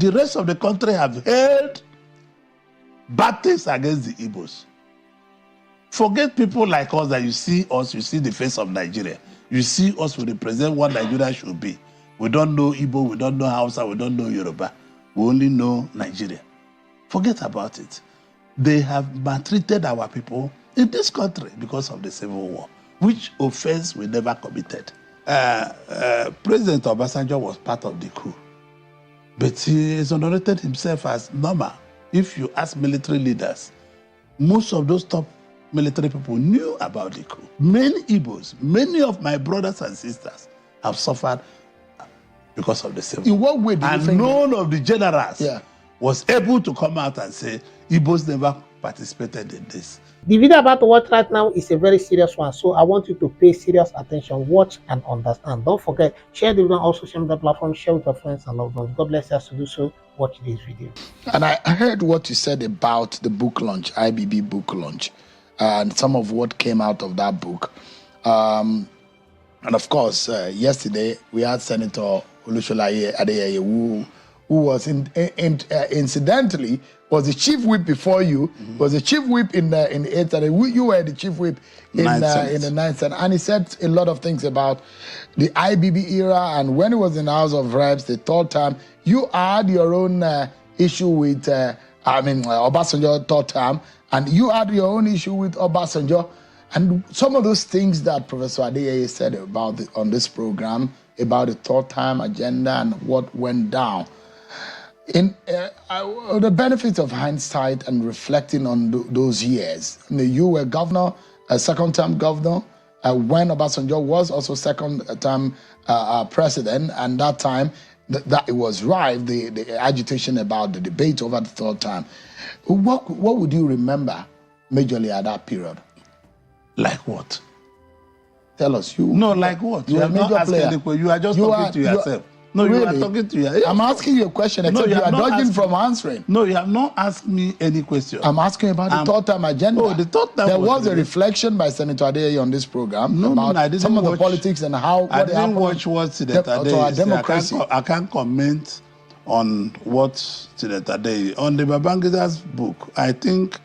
the rest of the country have held bad things against the Igbos. Forget people like us that you see us, you see the face of Nigeria. You see us, we represent what Nigeria should be. We don't know Igbo, we don't know Hausa, we don't know Yoruba. We only know Nigeria. Forget about it. They have maltreated our people in this country because of the Civil War, which offense we never committed. President Obasanjo was part of the coup, but he exonerated himself as normal. If you ask military leaders, most of those top military people knew about the coup. Many Igbos, many of my brothers and sisters have suffered because of the Civil War. In what way do you think? None of the generals was able to come out and say Igbos never participated in this. The video about to watch right now is a very serious one, so I want you to pay serious attention, watch and understand. Don't forget, share the video on all social media platforms, share with your friends and loved ones. God bless us to do so. Watch this video. And I heard what you said about the book launch, IBB book launch, and some of what came out of that book. And of course, yesterday we had Senator Olusholaye Adeyeye, who was incidentally was the chief whip before you, was the chief whip in the 8th Senate. You were the chief whip in the 9th Senate. And he said a lot of things about the IBB era. And when he was in the House of Reps, the third time, you had your own issue with, Obasanjo third time, and you had your own issue with Obasanjo. And some of those things that Professor Adeyeye said about on this program, about the third time agenda and what went down. In the benefits of hindsight and reflecting on those years, you were governor, a second-term governor, when Obasanjo was also second-term president, and that time that it was rife, the agitation about the debate over the third time. What would you remember majorly at that period? Like what? Tell us. Like what? You are not asking any question. You are just talking to yourself. No, really? You are talking to yourself. I'm asking you a question, except you are dodging from answering. No, you have not asked me any question. I'm asking about the third time agenda. Oh, the third time. There was a reflection by Senator Adeyeye on this program about I didn't some of watch, the politics and how I didn't watch what Senator Adeyeye said. I can't comment on what Senator Adeyeye. On the Babangida's book, I think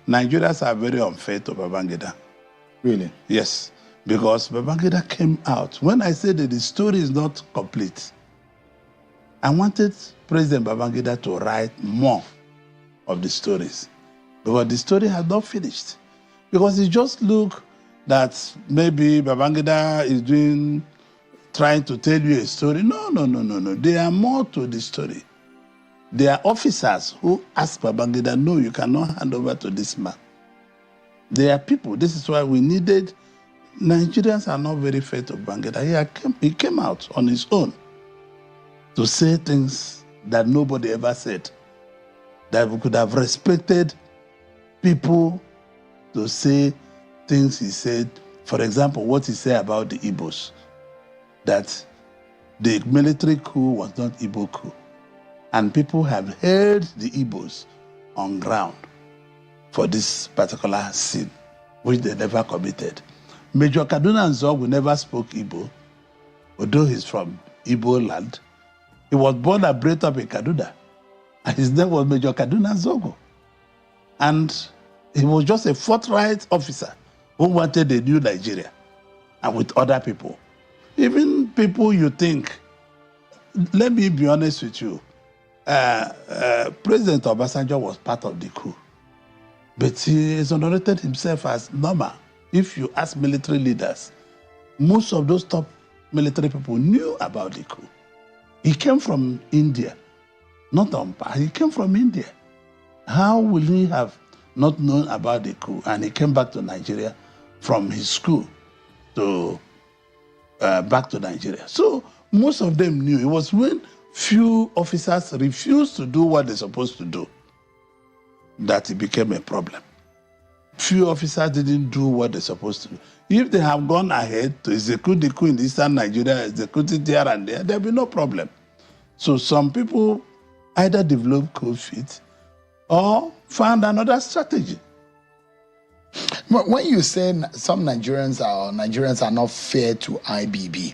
Nigerians are very unfair to Babangida. Really? Yes, because Babangida came out. When I said that the story is not complete, I wanted President Babangida to write more of the stories, because the story had not finished. Because it just looked that maybe Babangida is trying to tell you a story. No. There are more to the story. There are officers who ask Babangida, no, you cannot hand over to this man. There are people. This is why we needed. Nigerians are not very fair to Babangida. He came out on his own to say things that nobody ever said, that we could have respected people to say things he said. For example, what he said about the Igbos, that the military coup was not Igbo coup. And people have held the Igbos on ground for this particular sin, which they never committed. Major Kaduna Nzogu never spoke Igbo, although he's from Igbo land. He was born and bred up in Kaduna, and his name was Major Kaduna Nzogu. And he was just a forthright officer who wanted a new Nigeria, and with other people. Even people you think, let me be honest with you, President Obasanjo was part of the coup, but he exonerated himself as normal. If you ask military leaders, most of those top military people knew about the coup. He came from India, not he came from India. How will he have not known about the coup? And he came back to Nigeria from his school to back to Nigeria. So most of them knew. It was when few officers refused to do what they're supposed to do that it became a problem. Few officers didn't do what they're supposed to do. If they have gone ahead to execute the coup in Eastern Nigeria, execute it here and there'll be no problem. So some people either developed cold feet or found another strategy. When you say some Nigerians are not fair to IBB,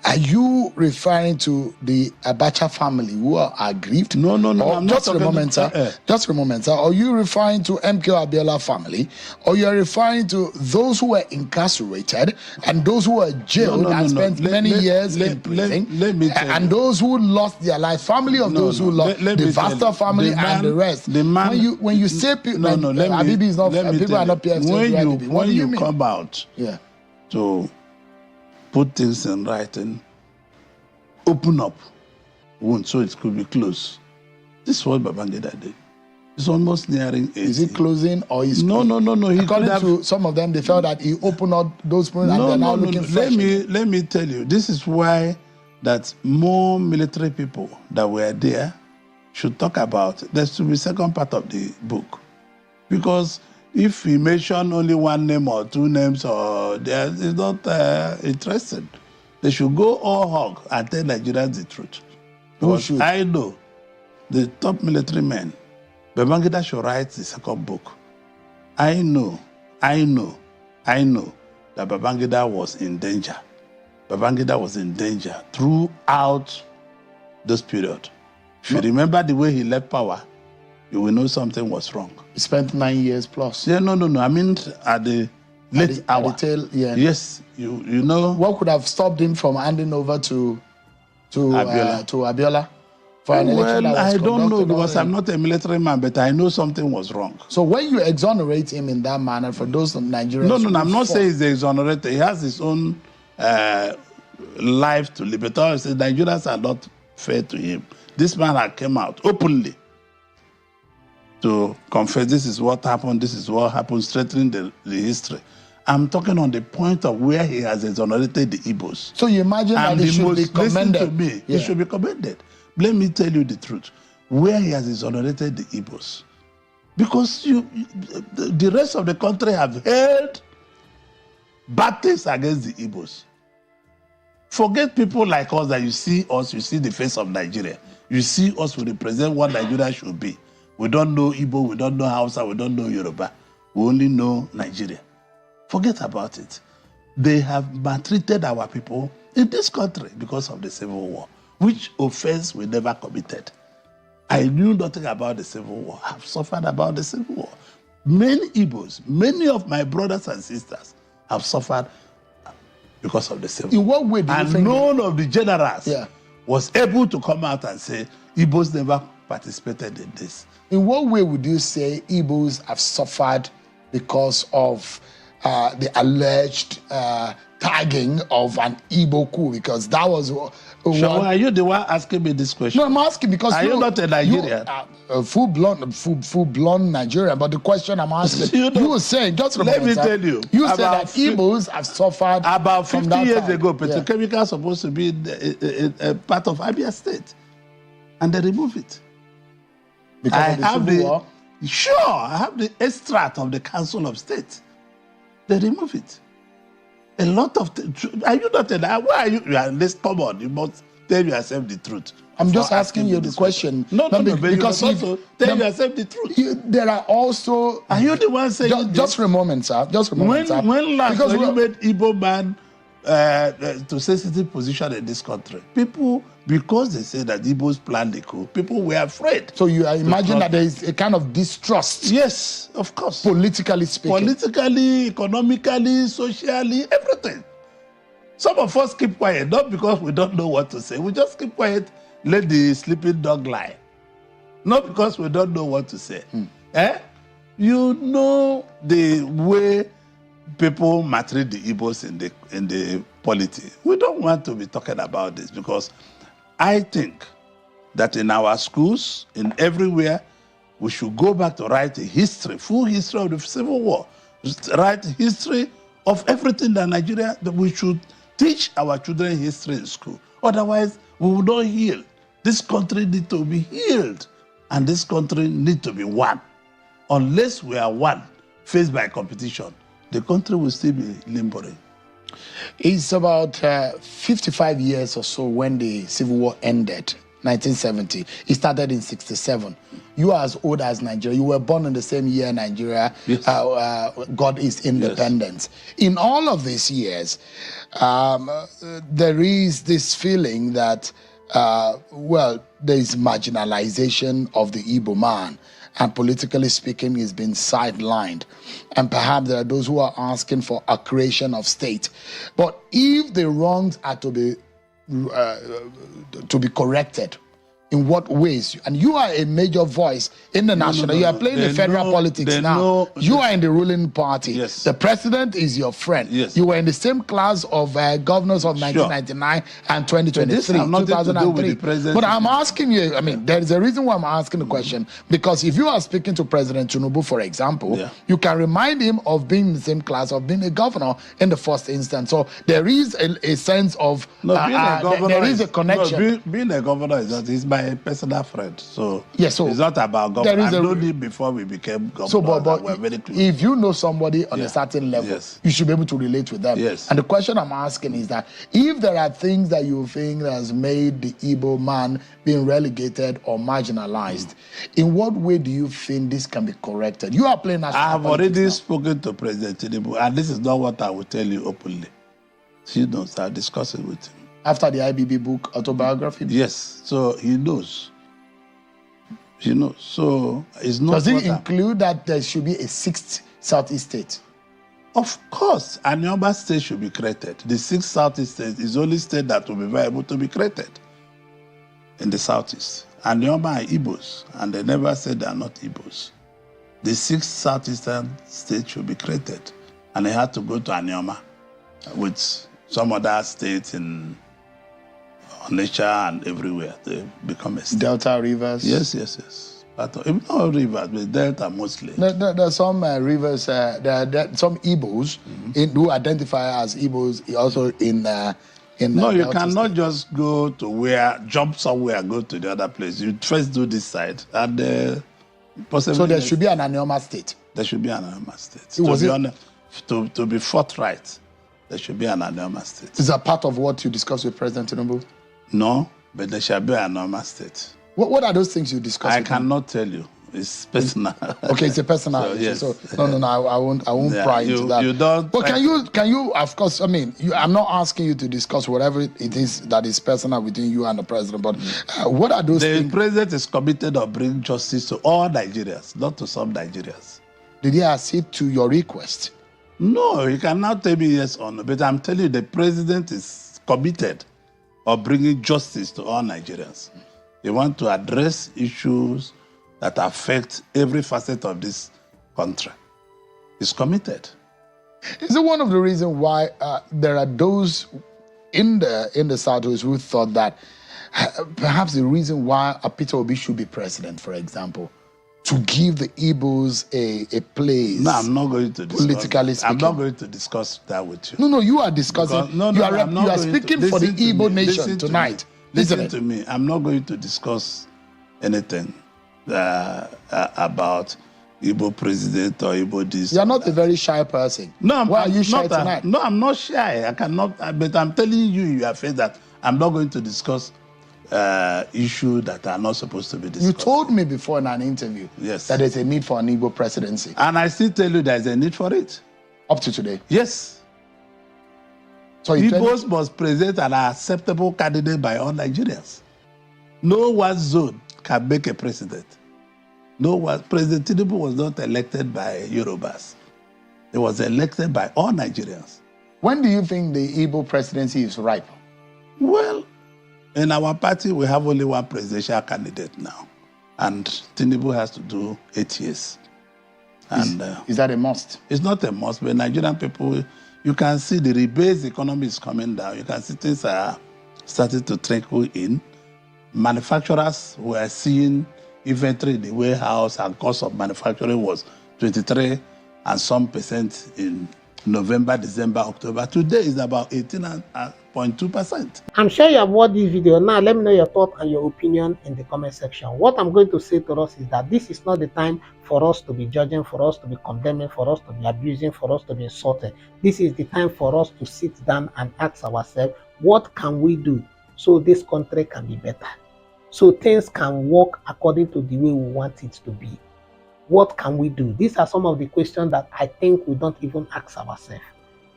Are you referring to the Abacha family who are aggrieved? No, Or I'm just not a moment, sir. Just a moment, sir. Are you referring to MK Abiola family, or you're referring to those who were incarcerated and those who were jailed and spent many years in prison, and those who lost their life? Family of those who lost the Vasta family and the rest. When you say IBB is not people are not PFC. When you come out, yeah, to put things in writing, open up wound so it could be closed. This is what Babangida did. It's almost nearing 80. Is it closing or is no? According to some of them, they felt that he opened up those wounds and they're now looking fresh. Let me tell you, this is why that more military people that were there should talk about it. There should be second part of the book, because if we mention only one name or two names, or there is not interested, they should go all hog and tell Nigerians the truth. Because I know the top military men, Babangida should write the second book. I know that Babangida was in danger. Babangida was in danger throughout this period. If you remember the way he left power, you will know something was wrong. He spent 9 years plus. Yeah, no. I mean, at the late hour. At the tail, yeah. Yes, you know. What could have stopped him from handing over to Abiola for an election that was I don't know, because already? I'm not a military man, but I know something was wrong. So when you exonerate him in that manner, for those Nigerians... No, I'm not saying he's exonerated. He has his own life to live. But I say Nigerians are not fair to him. This man had came out openly to confess this is what happened, strengthening the history. I'm talking on the point of where he has exonerated the Igbos. So you imagine that he should be commended. Listen to me, he should be commended. Let me tell you the truth. Where he has exonerated the Igbos. Because the rest of the country have held battles against the Igbos. Forget people like us that you see the face of Nigeria. You see us, we represent what Nigeria should be. We don't know Igbo, we don't know Hausa, we don't know Yoruba. We only know Nigeria. Forget about it. They have maltreated our people in this country because of the Civil War, which offense we never committed. I knew nothing about the Civil War. I've suffered about the Civil War. Many Igbos, many of my brothers and sisters have suffered because of the Civil War. In what way do you think? None of the generals was able to come out and say Igbos never participated in this. In what way would you say Igbos have suffered because of the alleged tagging of an Igbo coup? Because that was are you the one asking me this question? No, I'm asking because you not a Nigerian? Full-blown Nigerian. But the question I'm asking, you were saying, just let me tell you, you said that Igbos have suffered about 50 years time. ago. Petrochemical supposed to be a part of Abia State, and they remove it. Because of the Civil War? Sure, I have the extract of the Council of State. They remove it. A lot of... Are you not... Why are you... Let's come on. You must tell yourself the truth. I'm just asking you the question. No, because also tell yourself the truth. There are also... Are you the one saying... Just for a moment, sir. Just for a moment, sir. When last you made Igbo man to sensitive position in this country, people, because they say that Igbos planned the coup, people were afraid. So you imagine that there is a kind of distrust. Yes, of course. Politically speaking. Politically, economically, socially, everything. Some of us keep quiet, not because we don't know what to say. We just keep quiet, let the sleeping dog lie. Not because we don't know what to say. You know the way people maltreat the Igbos in the polity. We don't want to be talking about this, because I think that in our schools, in everywhere, we should go back to write a history, full history of the Civil War, write history of everything that Nigeria, that we should teach our children history in school. Otherwise, we will not heal. This country needs to be healed, and this country needs to be one. Unless we are one, faced by competition, the country will still be limbering. It's about 55 years or so when the Civil War ended. 1970. It started in 67. You are as old as Nigeria. You were born in the same year Nigeria Yes. got its independence. In all of these years, there is this feeling that, well, there is marginalization of the Igbo man, and politically speaking, he's been sidelined. And perhaps there are those who are asking for a creation of state. But if the wrongs are to be corrected, in what ways? And you are a major voice in the national. You are playing the federal politics now. You are in the ruling party. Yes. The president is your friend. Yes. You were in the same class of governors of 1999 and 2023, 2003. But I'm asking you, I mean, there is a reason why I'm asking the question. Because if you are speaking to President Tinubu, for example, you can remind him of being in the same class, of being a governor in the first instance. So there is a sense of, there is a connection. Being a governor is not, he's my personal friend. So, so it's not about government. I've known him before we became governor. So, but we're very close. If you know somebody on a certain level, you should be able to relate with them. Yes. And the question I'm asking is that if there are things that you think has made the Igbo man being relegated or marginalized, in what way do you think this can be corrected? You are playing national I have already now. spoken to President Tinubu, and this is not what I will tell you openly. He knows. I'll discuss it with him. After the IBB book, autobiography? Yes. So he knows. He knows. So it's not. Does it include that there should be a sixth Southeast state? Of course, Anioma state should be created. The sixth Southeast state is the only state that will be viable to be created in the Southeast. Anioma are Igbos, and they never said they are not Igbos. The sixth Southeastern state should be created, and they had to go to Anioma with some other states in Onitsha and everywhere. They become a state. Delta rivers? Yes. But not rivers, but Delta mostly. There are some rivers, there are some Igbos who identify as Igbos also in No, you Delta cannot state. just go to jump somewhere, go to the other place. You first do this side, and possibly. So there should be an Anioma state. There should be an Anioma state. To be forthright, there should be an Anioma state. Is that part of what you discussed with President Tinubu? No, but there shall be an Anioma state. What are those things you discussed? I cannot tell you. It's personal. Okay, it's a personal issue. Yes. So no, I won't pry into that. You don't. But can you? Of course, I mean, I'm not asking you to discuss whatever it is that is personal between you and the president. But what are those things? The president is committed to bring justice to all Nigerians, not to some Nigerians. Did he accede to your request? No, you cannot tell me yes or no. But I'm telling you, the president is committed of bringing justice to all Nigerians. They want to address issues that affect every facet of this country. He's committed. Is it one of the reasons why there are those in the Southwest who thought that perhaps the reason why Peter Obi should be president, for example, to give the Igbos a place? No, I'm not going to discuss. Politically speaking, I'm not going to discuss that with you. No, you are discussing. Because, you are speaking for the Igbo nation tonight. Listen to me. I'm not going to discuss anything about Igbo president or Igbo this. You're not a very shy person. No, why are you shy tonight? No, I'm not shy. I cannot. But I'm telling you are afraid that I'm not going to discuss issues that are not supposed to be discussed. You told me before in an interview that there's a need for an Igbo presidency. And I still tell you there's a need for it. Up to today? Yes. So Igbos must present an acceptable candidate by all Nigerians. No one zone can make a president. No one. President Tinubu was not elected by Yorubas. He was elected by all Nigerians. When do you think the Igbo presidency is ripe? Well, in our party, we have only one presidential candidate now. And Tinubu has to do 8 years. And is that a must? It's not a must, but Nigerian people, you can see the rebased economy is coming down. You can see things are starting to trickle in. Manufacturers were seeing inventory in the warehouse, and cost of manufacturing was 23 and some percent in November, December, October. Today is about 18.2%. I'm sure you have watched this video. Now let me know your thought and your opinion in the comment section. What I'm going to say to us is that this is not the time for us to be judging, for us to be condemning, for us to be abusing, for us to be insulted. This is the time for us to sit down and ask ourselves, what can we do so this country can be better? so things can work according to the way we want it to be. What can we do? These are some of the questions that I think we don't even ask ourselves.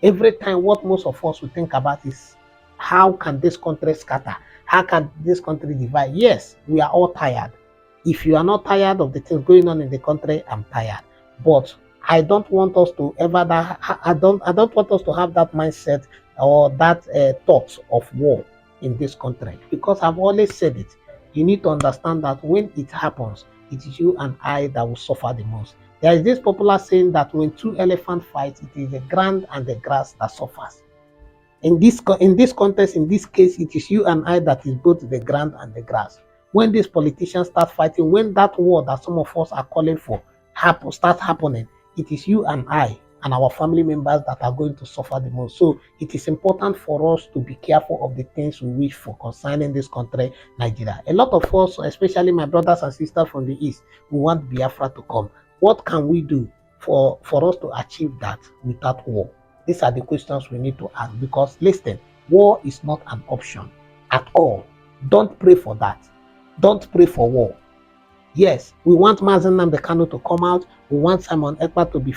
Every time, what most of us will think about is how can this country scatter? How can this country divide? Yes, we are all tired. If you are not tired of the things going on in the country, I'm tired. But I don't want us to ever that I don't want us to have that mindset or that thought of war in this country, because I've always said it. You need to understand that when it happens, it is you and I that will suffer the most. There is this popular saying that when two elephants fight, it is the ground and the grass that suffers. In this context, in this case, it is you and I that is both the ground and the grass. When these politicians start fighting, when that war that some of us are calling for starts happening, it is you and I and our family members that are going to suffer the most. So it is important for us to be careful of the things we wish for concerning this country, Nigeria. A lot of us, especially my brothers and sisters from the east, we want Biafra to come. What can we do for us to achieve that without war? These are the questions we need to ask, because listen, war is not an option at all. Don't pray for that. Don't pray for war. Yes, we want Mazen Nnamdi Kanu to come out. We want Simon Ekpa to be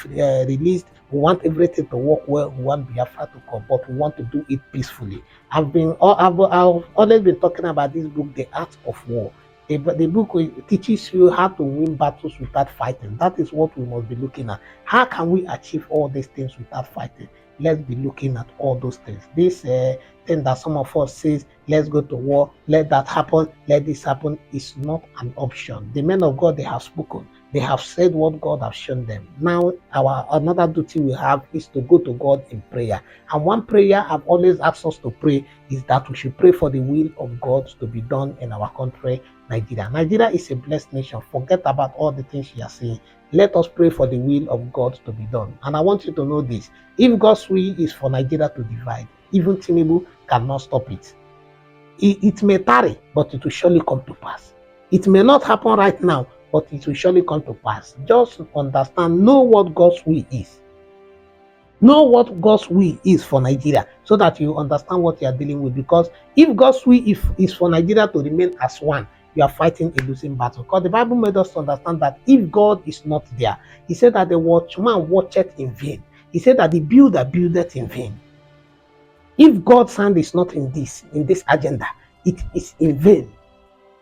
released. We want everything to work well. We want Biafra to come, but we want to do it peacefully. I've always been talking about this book, The Art of War. The book teaches you how to win battles without fighting. That is what we must be looking at. How can we achieve all these things without fighting? Let's be looking at all those things. This thing that some of us says, let's go to war, let that happen, let this happen, is not an option. The men of God, they have spoken. They have said what God has shown them. Now, our another duty we have is to go to God in prayer. And one prayer I've always asked us to pray is that we should pray for the will of God to be done in our country, Nigeria. Nigeria is a blessed nation. Forget about all the things you are saying. Let us pray for the will of God to be done. And I want you to know this. If God's will is for Nigeria to divide, even Tinubu cannot stop it. It may tarry, but it will surely come to pass. It may not happen right now, but it will surely come to pass. Just understand, know what God's will is. Know what God's will is for Nigeria, so that you understand what you are dealing with. Because if God's will is for Nigeria to remain as one, you are fighting a losing battle. Because the Bible made us understand that if God is not there, he said that the watchman watcheth in vain. He said that the builder buildeth in vain. If God's hand is not in this agenda, it is in vain.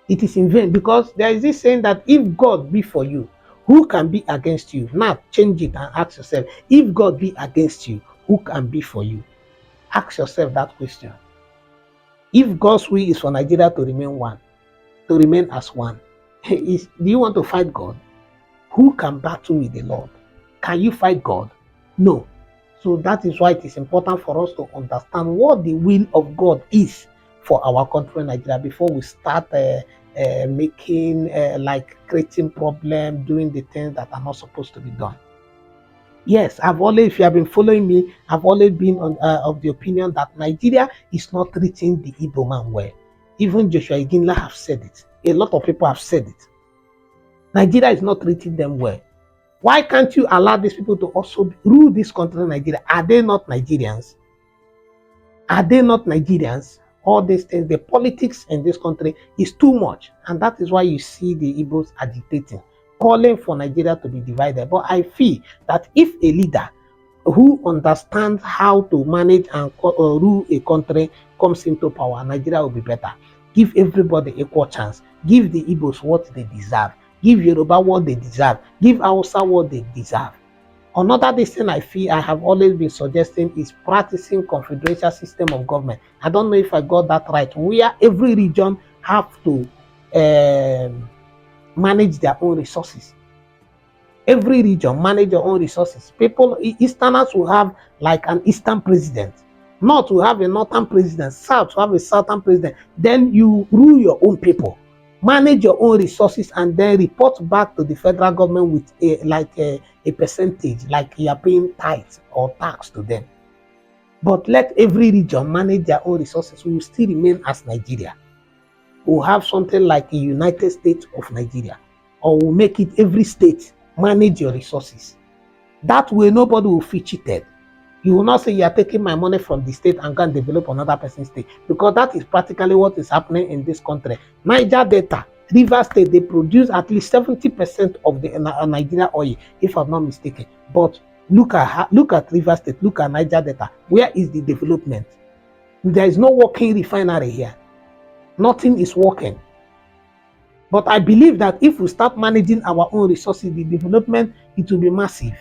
It is in vain, because there is this saying that if God be for you, who can be against you? Now change it and ask yourself, if God be against you, who can be for you? Ask yourself that question. If God's will is for Nigeria to remain one, to remain as one, do you want to fight God? Who can battle with the Lord? Can you fight God? No. So that is why it is important for us to understand what the will of God is for our country, Nigeria, before we start making creating problems, doing the things that are not supposed to be done. Yes, if you have been following me, I've always been of the opinion that Nigeria is not treating the Igbo man well. Even Joshua Iginla have said it. A lot of people have said it. Nigeria is not treating them well. Why can't you allow these people to also rule this country, Nigeria? Are they not Nigerians? Are they not Nigerians? All these things, the politics in this country is too much. And that is why you see the Igbos agitating, calling for Nigeria to be divided. But I feel that if a leader who understands how to manage and rule a country comes into power, Nigeria will be better. Give everybody equal chance. Give the Igbos what they deserve. Give Yoruba what they deserve. Give Hausa what they deserve. Another thing I feel I have always been suggesting is practicing confederation system of government. I don't know if I got that right. Where every region have to manage their own resources. Every region manage your own resources. Easterners will have like an Eastern president. North will have a Northern president. South will have a Southern president. Then you rule your own people. Manage your own resources and then report back to the federal government with a percentage, like you are paying tithes or tax to them. But let every region manage their own resources. We will still remain as Nigeria. We'll have something like a United States of Nigeria, or we'll make it every state manage your resources. That way nobody will feel cheated. You will not say you are taking my money from the state and go and develop another person's state, because that is practically what is happening in this country. Niger Delta, Rivers State, they produce at least 70% of the Nigeria oil, if I'm not mistaken. But look at Rivers State, look at Niger Delta. Where is the development? There is no working refinery here. Nothing is working. But I believe that if we start managing our own resources, the development, it will be massive.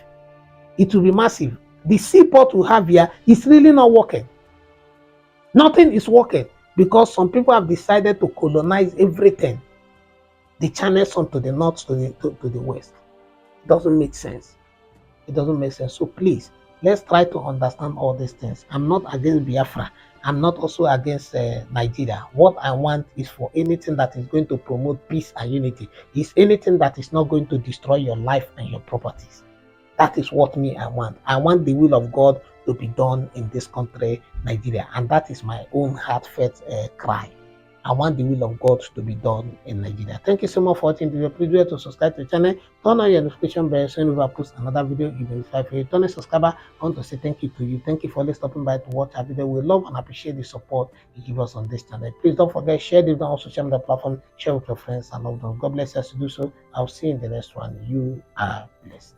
It will be massive. The seaport we have here is really not working. Nothing is working because some people have decided to colonize everything. They channel some to the north, to the west. It doesn't make sense. It doesn't make sense. So please, let's try to understand all these things. I'm not against Biafra. I'm not also against Nigeria. What I want is for anything that is going to promote peace and unity. Is anything that is not going to destroy your life and your properties. That is what I want. I want the will of God to be done in this country, Nigeria. And that is my own heartfelt cry. I want the will of God to be done in Nigeria. Thank you so much for watching the video. Please do it to subscribe to the channel. Turn on your notification bell so whenever I post another video, you will notify for you. Turn a subscriber. I want to say thank you to you. Thank you for always stopping by to watch our video. We love and appreciate the support you give us on this channel. Please don't forget, share the video on social media platform, share with your friends and loved ones. God bless us to do so. I'll see you in the next one. You are blessed.